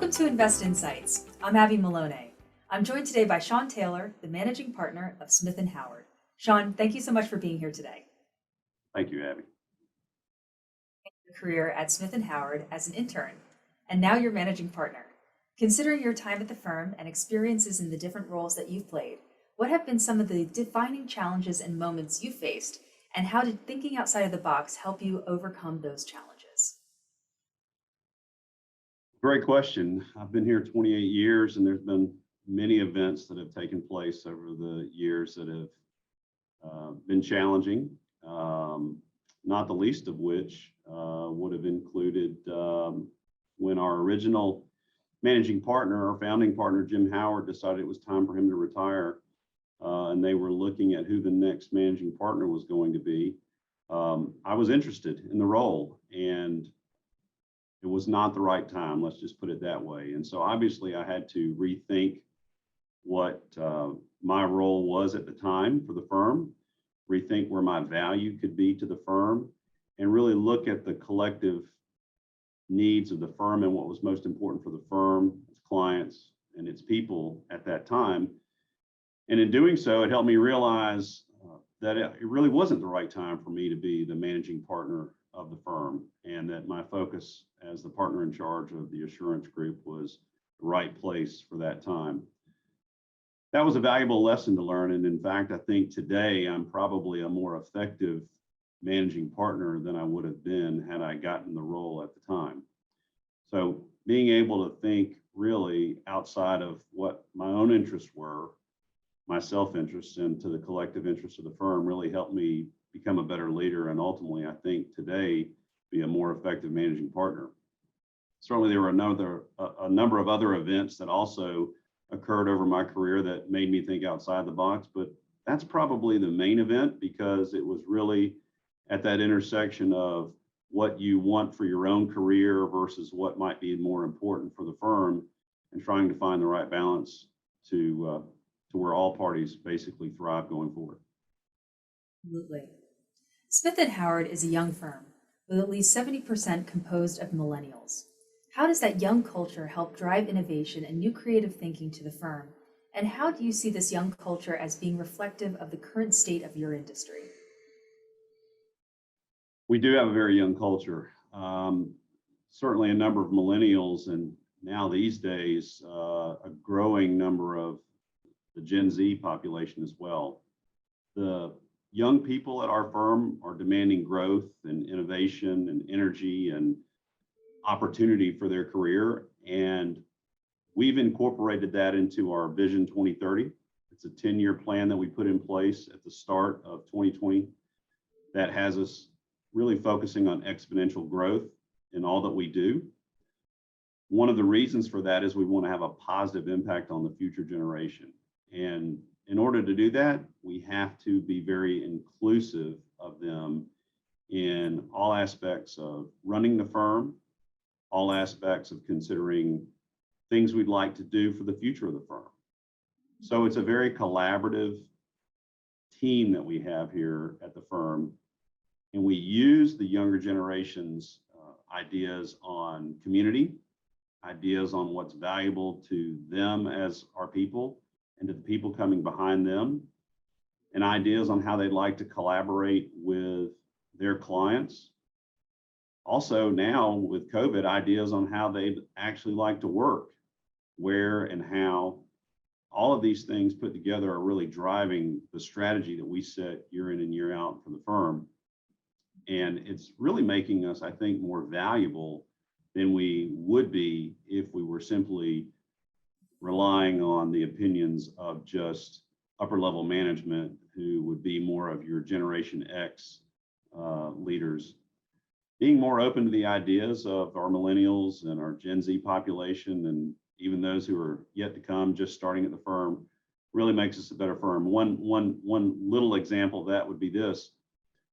Welcome to Invest Insights. I'm Abby Maloney. I'm joined today by Sean Taylor, the managing partner of Smith & Howard. Sean, thank you so much for being here today. Thank you, Abby. Your career at Smith & Howard as an intern, and now you're managing partner. Considering your time at the firm and experiences in the different roles that you've played, what have been some of the defining challenges and moments you faced, and how did thinking outside of the box help you overcome those challenges? Great question. I've been here 28 years, and there's been many events that have taken place over the years that have been challenging, not the least of which would have included when our original managing partner, our founding partner, Jim Howard, decided it was time for him to retire, and they were looking at who the next managing partner was going to be. I was interested in the role, and it was not the right time, let's just put it that way. And so obviously I had to rethink what my role was at the time for the firm, rethink where my value could be to the firm, and really look at the collective needs of the firm and what was most important for the firm, its clients, and its people at that time. And in doing so, it helped me realize that it really wasn't the right time for me to be the managing partner of the firm, and that my focus as the partner in charge of the assurance group was the right place for that time. That was a valuable lesson to learn, and in fact, I think today I'm probably a more effective managing partner than I would have been had I gotten the role at the time. So being able to think really outside of what my own interests were, my self-interest, and to the collective interests of the firm really helped me become a better leader, and ultimately, I think today, be a more effective managing partner. Certainly, there were a number of other events that also occurred over my career that made me think outside the box, but that's probably the main event, because it was really at that intersection of what you want for your own career versus what might be more important for the firm, and trying to find the right balance to where all parties basically thrive going forward. Absolutely. Smith & Howard is a young firm with at least 70% composed of millennials. How does that young culture help drive innovation and new creative thinking to the firm? And how do you see this young culture as being reflective of the current state of your industry? We do have a very young culture. Certainly a number of millennials, and now these days, a growing number of the Gen Z population as well. The young people at our firm are demanding growth and innovation and energy and opportunity for their career. And we've incorporated that into our Vision 2030. It's a 10-year plan that we put in place at the start of 2020 that has us really focusing on exponential growth in all that we do. One of the reasons for that is we want to have a positive impact on the future generation. And in order to do that, we have to be very inclusive of them in all aspects of running the firm, all aspects of considering things we'd like to do for the future of the firm. So it's a very collaborative team that we have here at the firm, and we use the younger generation's ideas on community, ideas on what's valuable to them as our people, and to the people coming behind them, and ideas on how they'd like to collaborate with their clients. Also now with COVID, ideas on how they'd actually like to work, where and how. All of these things put together are really driving the strategy that we set year in and year out for the firm. And it's really making us, I think, more valuable than we would be if we were simply relying on the opinions of just upper level management, who would be more of your Generation X leaders. Being more open to the ideas of our millennials and our Gen Z population, and even those who are yet to come, just starting at the firm, really makes us a better firm. One little example of that would be this.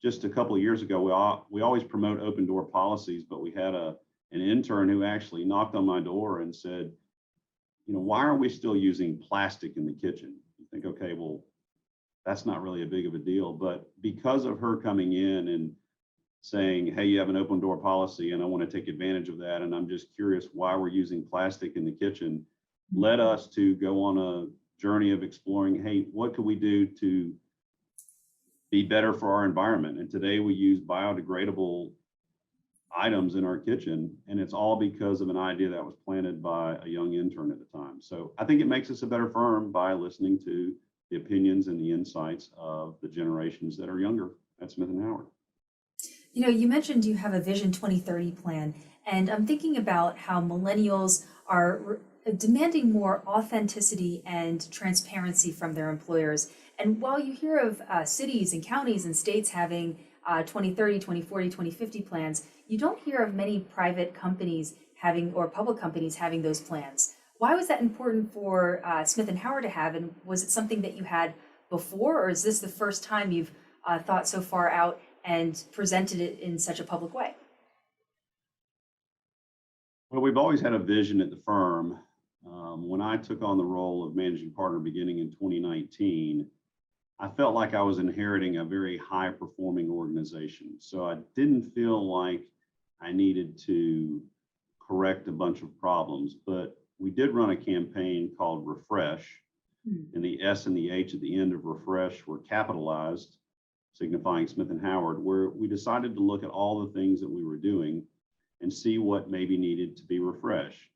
Just a couple of years ago, we always promote open door policies, but we had an intern who actually knocked on my door and said, why are we still using plastic in the kitchen? You think, okay, well, that's not really a big of a deal. But because of her coming in and saying, hey, you have an open door policy and I want to take advantage of that. And I'm just curious why we're using plastic in the kitchen, led us to go on a journey of exploring, hey, what could we do to be better for our environment? And today we use biodegradable items in our kitchen, and it's all because of an idea that was planted by a young intern at the time. So I think it makes us a better firm by listening to the opinions and the insights of the generations that are younger at Smith and Howard. You know, you mentioned you have a Vision 2030 plan, and I'm thinking about how millennials are demanding more authenticity and transparency from their employers. And while you hear of cities and counties and states having 2030, 2040, 2050 plans, you don't hear of many private companies having, or public companies having those plans. Why was that important for Smith and Howard to have? And was it something that you had before, or is this the first time you've thought so far out and presented it in such a public way? Well, we've always had a vision at the firm. When I took on the role of managing partner beginning in 2019, I felt like I was inheriting a very high performing organization. So I didn't feel like I needed to correct a bunch of problems, but we did run a campaign called Refresh, and the S and the H at the end of Refresh were capitalized, signifying Smith and Howard, where we decided to look at all the things that we were doing and see what maybe needed to be refreshed.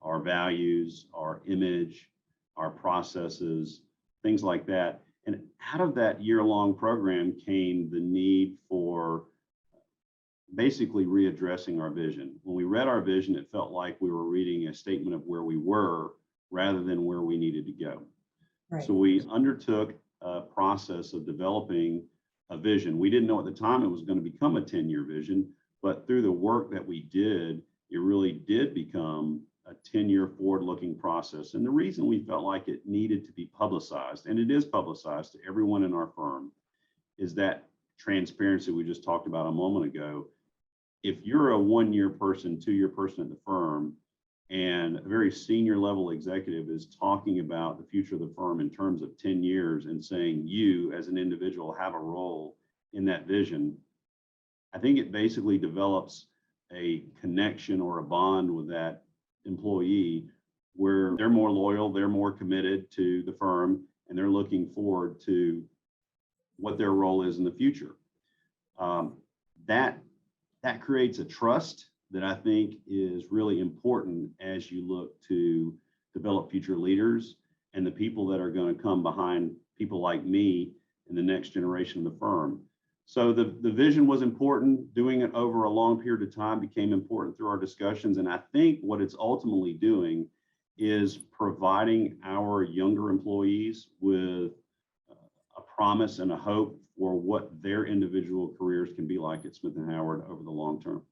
Our values, our image, our processes, things like that. And out of that year-long program came the need for basically readdressing our vision. When we read our vision, it felt like we were reading a statement of where we were rather than where we needed to go. Right. So we undertook a process of developing a vision. We didn't know at the time it was going to become a 10-year vision, but through the work that we did, it really did become a 10-year forward-looking process. And the reason we felt like it needed to be publicized, and it is publicized to everyone in our firm, is that transparency we just talked about a moment ago. If you're a 1-year person, 2-year person at the firm, and a very senior level executive is talking about the future of the firm in terms of 10 years and saying you as an individual have a role in that vision, I think it basically develops a connection or a bond with that employee where they're more loyal, they're more committed to the firm, and they're looking forward to what their role is in the future. That creates a trust that I think is really important as you look to develop future leaders and the people that are going to come behind people like me in the next generation of the firm. So the vision was important. Doing it over a long period of time became important through our discussions. And I think what it's ultimately doing is providing our younger employees with a promise and a hope for what their individual careers can be like at Smith & Howard over the long term.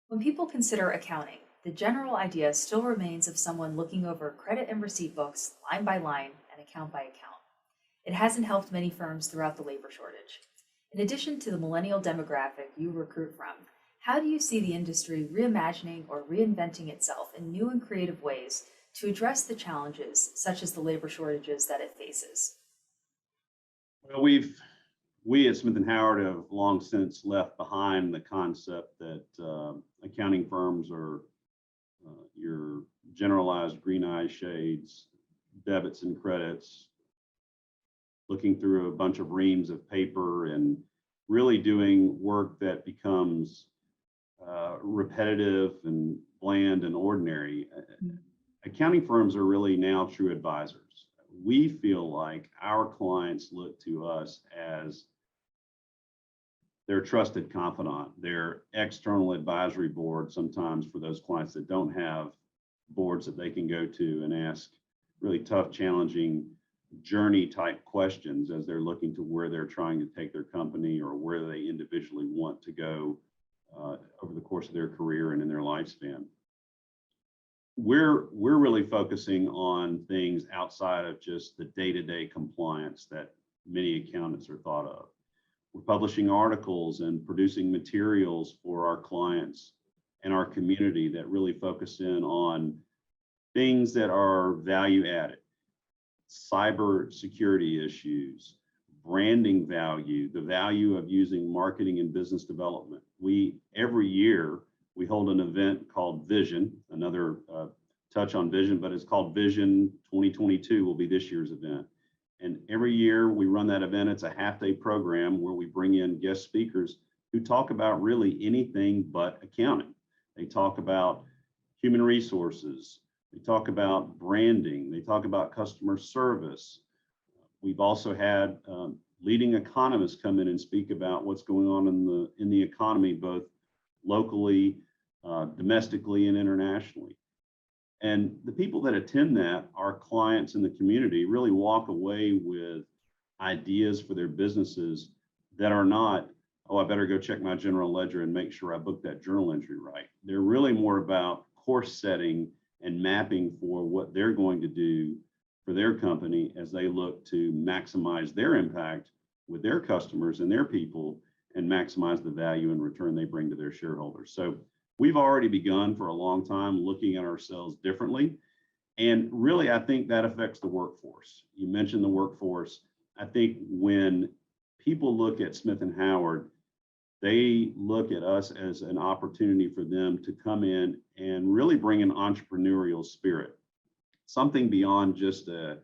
When people consider accounting, the general idea still remains of someone looking over credit and receipt books line by line and account by account. It hasn't helped many firms throughout the labor shortage. In addition to the millennial demographic you recruit from, how do you see the industry reimagining or reinventing itself in new and creative ways to address the challenges, such as the labor shortages that it faces? Well, we at Smith & Howard have long since left behind the concept that accounting firms are your generalized green eye shades, debits and credits, looking through a bunch of reams of paper and really doing work that becomes repetitive and bland and ordinary. Accounting firms are really now true advisors. We feel like our clients look to us as their trusted confidant, their external advisory board, sometimes for those clients that don't have boards that they can go to and ask really tough, challenging journey type questions as they're looking to where they're trying to take their company or where they individually want to go over the course of their career and in their lifespan. We're really focusing on things outside of just the day-to-day compliance that many accountants are thought of. We're publishing articles and producing materials for our clients and our community that really focus in on things that are value added, cyber security issues, branding value, the value of using marketing and business development. Every year we hold an event called Vision, another touch on vision, but it's called Vision 2022 will be this year's event. And every year we run that event. It's a half-day program where we bring in guest speakers who talk about really anything but accounting. They talk about human resources. They talk about branding. They talk about customer service. We've also had leading economists come in and speak about what's going on in the economy, both locally, domestically, and internationally. And the people that attend that, our clients in the community, really walk away with ideas for their businesses that are not, oh, I better go check my general ledger and make sure I book that journal entry right. They're really more about course setting and mapping for what they're going to do for their company as they look to maximize their impact with their customers and their people and maximize the value and return they bring to their shareholders. So we've already begun for a long time looking at ourselves differently. And really, I think that affects the workforce. You mentioned the workforce. I think when people look at Smith & Howard, they look at us as an opportunity for them to come in and really bring an entrepreneurial spirit, something beyond just a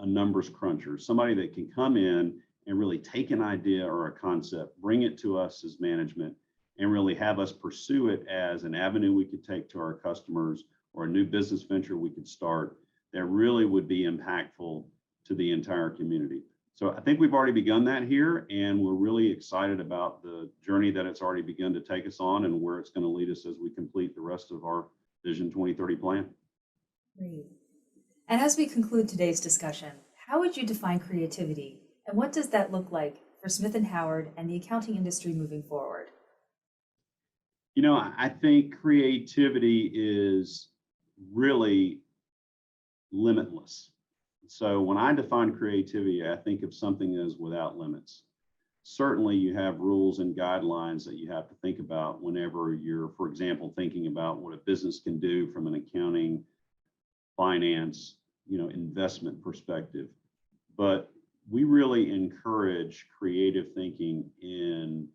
numbers cruncher, somebody that can come in and really take an idea or a concept, bring it to us as management, and really have us pursue it as an avenue we could take to our customers or a new business venture we could start that really would be impactful to the entire community. So I think we've already begun that here, and we're really excited about the journey that it's already begun to take us on and where it's going to lead us as we complete the rest of our Vision 2030 plan. Great. And as we conclude today's discussion, how would you define creativity, and what does that look like for Smith & Howard and the accounting industry moving forward? You know, I think creativity is really limitless. So when I define creativity, I think of something as without limits. Certainly you have rules and guidelines that you have to think about whenever you're, for example, thinking about what a business can do from an accounting, finance, investment perspective. But we really encourage creative thinking in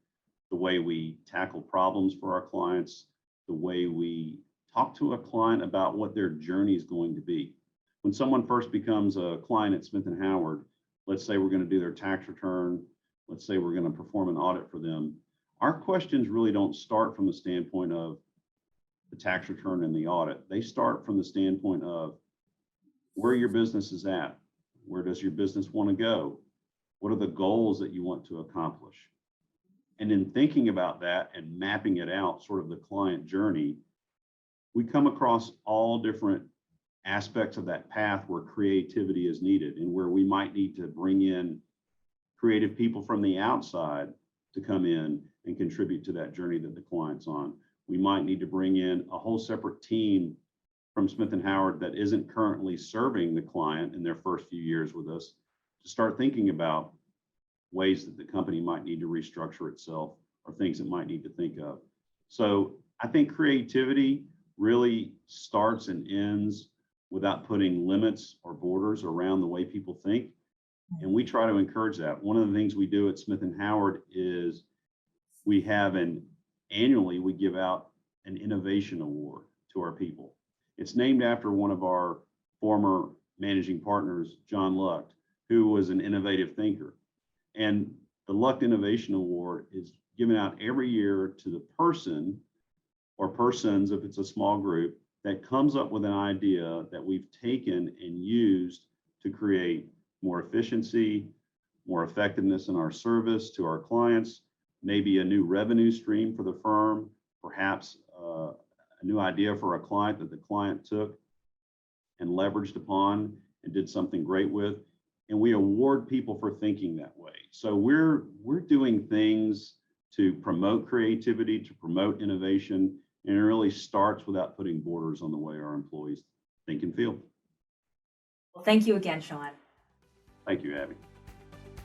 the way we tackle problems for our clients, the way we talk to a client about what their journey is going to be. When someone first becomes a client at Smith & Howard, let's say we're going to do their tax return, let's say we're going to perform an audit for them, our questions really don't start from the standpoint of the tax return and the audit. They start from the standpoint of where your business is at. Where does your business want to go? What are the goals that you want to accomplish? And in thinking about that and mapping it out, sort of the client journey, we come across all different aspects of that path where creativity is needed and where we might need to bring in creative people from the outside to come in and contribute to that journey that the client's on. We might need to bring in a whole separate team from Smith & Howard that isn't currently serving the client in their first few years with us to start thinking about ways that the company might need to restructure itself or things it might need to think of. So I think creativity really starts and ends without putting limits or borders around the way people think. And we try to encourage that. One of the things we do at Smith & Howard is we have annually we give out an innovation award to our people. It's named after one of our former managing partners, John Lucht, who was an innovative thinker. And the Lucht Innovation Award is given out every year to the person or persons, if it's a small group, that comes up with an idea that we've taken and used to create more efficiency, more effectiveness in our service to our clients, maybe a new revenue stream for the firm, perhaps a new idea for a client that the client took and leveraged upon and did something great with. And we award people for thinking that way. So we're doing things to promote creativity, to promote innovation, and it really starts without putting borders on the way our employees think and feel. Well, thank you again, Sean. Thank you, Abby.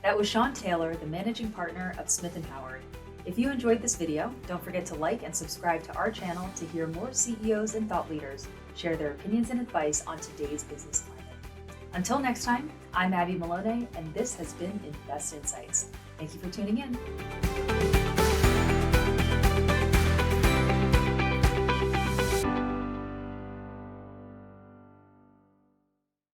That was Sean Taylor, the managing partner of Smith & Howard. If you enjoyed this video, don't forget to like and subscribe to our channel to hear more CEOs and thought leaders share their opinions and advice on today's business climate. Until next time, I'm Abby Malone, and this has been Invest Insights. Thank you for tuning in.